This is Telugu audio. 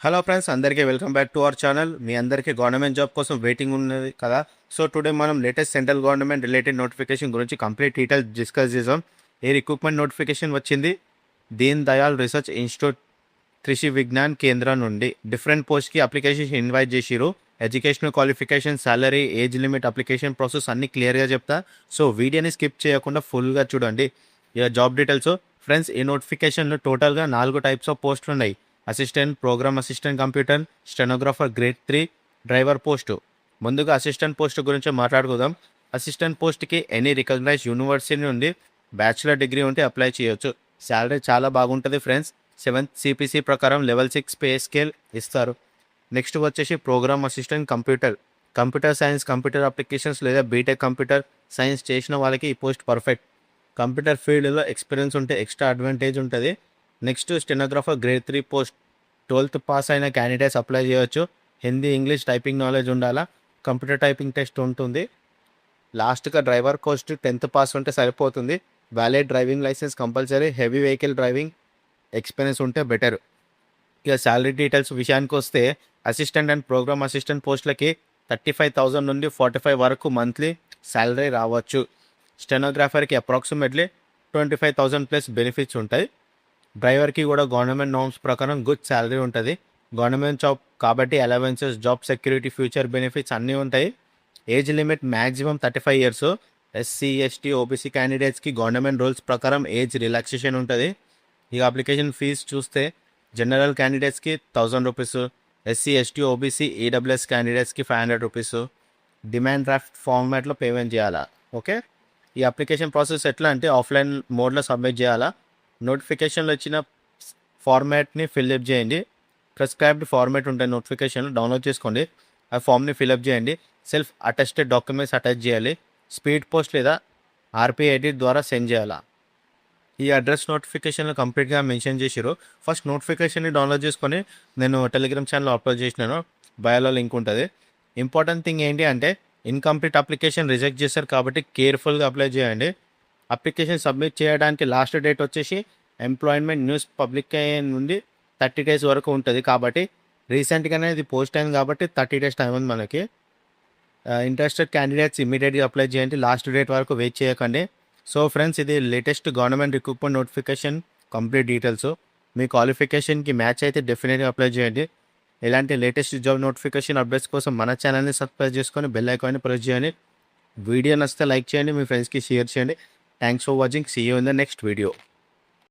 హలో ఫ్రెండ్స్, అందరికీ welcome back to our channel. మీ అందరికీ గవర్నమెంట్ జాబ్ కోసం వెయిటింగ్ ఉన్నది కదా. సో టుడే మనం latest central government related notification గురించి కంప్లీట్ డీటెయిల్స్ డిస్కస్ చేసాం. ఏ రిక్రూట్మెంట్ నోటిఫికేషన్ వచ్చింది? దీన్ దయాల్ రీసెర్చ్ ఇన్స్టిట్యూట్ కృషి విజ్ఞాన్ కేంద్ర నుండి డిఫరెంట్ పోస్ట్కి అప్లికేషన్ ఇన్వైట్ చేసిరు. Educational qualification, salary, age limit, application process అన్ని క్లియర్గా చెప్తా. సో వీడియోని స్కిప్ చేయకుండా ఫుల్గా చూడండి. ఇక జాబ్ డీటెయిల్స్ ఫ్రెండ్స్, ఈ నోటిఫికేషన్లో టోటల్గా 4 టైప్స్ ఆఫ్ పోస్టులు ఉన్నాయి. Assistant, program assistant computer, stenographer grade 3, driver post. ముందుగా అసిస్టెంట్ పోస్ట్ గురించి మాట్లాడుకుందాం. అసిస్టెంట్ పోస్ట్కి ఎనీ రికగ్నైజ్ యూనివర్సిటీ నుండి బ్యాచిలర్ డిగ్రీ ఉంటే అప్లై చేయొచ్చు. శాలరీ చాలా బాగుంటుంది ఫ్రెండ్స్. 7th CPC ప్రకారం లెవెల్ 6 పే స్కేల్ ఇస్తారు. నెక్స్ట్ వచ్చేసి program assistant computer, computer science, computer applications లేదా బీటెక్ కంప్యూటర్ సైన్స్ చేసిన వాళ్ళకి ఈ పోస్ట్ పర్ఫెక్ట్. కంప్యూటర్ ఫీల్డ్లో ఎక్స్పీరియన్స్ ఉంటే ఎక్స్ట్రా అడ్వాంటేజ్ ఉంటుంది. Next stenographer grade 3 post, 12th pass అయిన క్యాండిడేట్స్ అప్లై చేయొచ్చు. హిందీ, ఇంగ్లీష్ టైపింగ్ నాలెడ్జ్ ఉండాలా. కంప్యూటర్ టైపింగ్ టెస్ట్ ఉంటుంది. లాస్ట్గా డ్రైవర్ పోస్ట్ 10th పాస్ ఉంటే సరిపోతుంది. Valid driving licence compulsory. Heavy vehicle driving experience ఉంటే బెటర్. ఇక శాలరీ డీటెయిల్స్ విషయానికి వస్తే అసిస్టెంట్ అండ్ ప్రోగ్రామ్ అసిస్టెంట్ పోస్టులకి 35,000 నుండి 45 వరకు మంత్లీ శాలరీ రావచ్చు. స్టెనోగ్రాఫర్కి అప్రాక్సిమేట్లీ 25,000 ప్లస్ బెనిఫిట్స్ ఉంటాయి. డ్రైవర్కి కూడా గవర్నమెంట్ నార్మ్స్ ప్రకారం గుడ్ శాలరీ ఉంటుంది. గవర్నమెంట్ జాబ్ కాబట్టి allowances, job security, future benefits అన్నీ ఉంటాయి. Age limit maximum 35 years. SC, ST, OBC క్యాండిడేట్స్కి గవర్నమెంట్ రూల్స్ ప్రకారం ఏజ్ రిలాక్సేషన్ ఉంటుంది. ఈ అప్లికేషన్ ఫీజు చూస్తే జనరల్ క్యాండిడేట్స్కి 1,000 rupees, SC, ST, OBC, EWS క్యాండిడేట్స్కి 500 రూపీస్. డిమాండ్ డ్రాఫ్ట్ ఫార్మాట్లో పేమెంట్ చేయాలా. ఓకే, ఈ అప్లికేషన్ ప్రాసెస్ ఎట్లా అంటే ఆఫ్లైన్ మోడ్లో సబ్మిట్ చేయాలా. నోటిఫికేషన్లో ఇచ్చిన ఫార్మాట్ని ఫిల్అప్ చేయండి. ప్రిస్క్రైబ్డ్ ఫార్మాట్ ఉంటుంది నోటిఫికేషన్లో, డౌన్లోడ్ చేసుకోండి. ఆ ఫామ్ని ఫిల్అప్ చేయండి. సెల్ఫ్ అటెస్టెడ్ డాక్యుమెంట్స్ అటాచ్ చేయాలి. స్పీడ్ పోస్ట్ లేదా RP ఎడిట్ ద్వారా సెండ్ చేయాలా. ఈ అడ్రస్ నోటిఫికేషన్లో కంప్లీట్గా మెన్షన్ చేసిరు. ఫస్ట్ నోటిఫికేషన్ని డౌన్లోడ్ చేసుకొని నేను టెలిగ్రామ్ ఛానల్లో అప్లోడ్ చేసినాను. బయోలో లింక్ ఉంటుంది. ఇంపార్టెంట్ థింగ్ ఏంటి అంటే ఇన్కంప్లీట్ అప్లికేషన్ రిజెక్ట్ చేశారు కాబట్టి కేర్ఫుల్గా అప్లై చేయండి. అప్లికేషన్ సబ్మిట్ చేయడానికి లాస్ట్ డేట్ వచ్చేసి ఎంప్లాయ్మెంట్ న్యూస్ పబ్లిక్ నుండి 30 days వరకు ఉంటుంది. కాబట్టి రీసెంట్గానే ఇది పోస్ట్ అయింది కాబట్టి 30 days టైం ఉంది మనకి. ఇంట్రెస్టెడ్ క్యాండిడేట్స్ ఇమీడియట్గా అప్లై చేయండి. లాస్ట్ డేట్ వరకు వెయిట్ చేయకండి. సో ఫ్రెండ్స్, ఇది latest government recruitment notification complete details. మీ క్వాలిఫికేషన్కి మ్యాచ్ అయితే డెఫినెట్గా అప్లై చేయండి. ఇలాంటి లేటెస్ట్ జాబ్ నోటిఫికేషన్ అప్డేట్స్ కోసం మన ఛానల్ని సబ్స్క్రైబ్ చేసుకొని బెల్ ఐకాన్ని ప్రెస్ చేయండి. వీడియో నచ్చితే లైక్ చేయండి, మీ ఫ్రెండ్స్కి షేర్ చేయండి. Thanks for watching. See you in the next video.